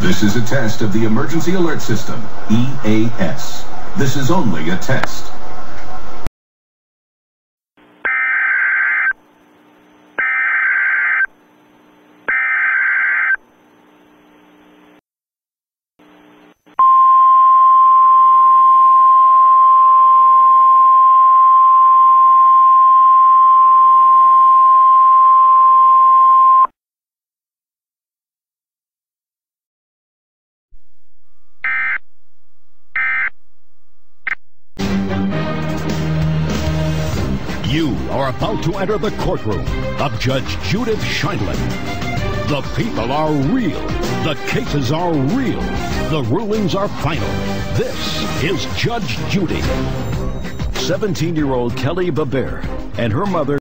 This is a test of the Emergency Alert System, EAS. This is only a test. You are about to enter the courtroom of Judge Judith Scheindlin. The people are real. The cases are real. The rulings are final. This is Judge Judy. 17-year-old Kelly Babert and her mother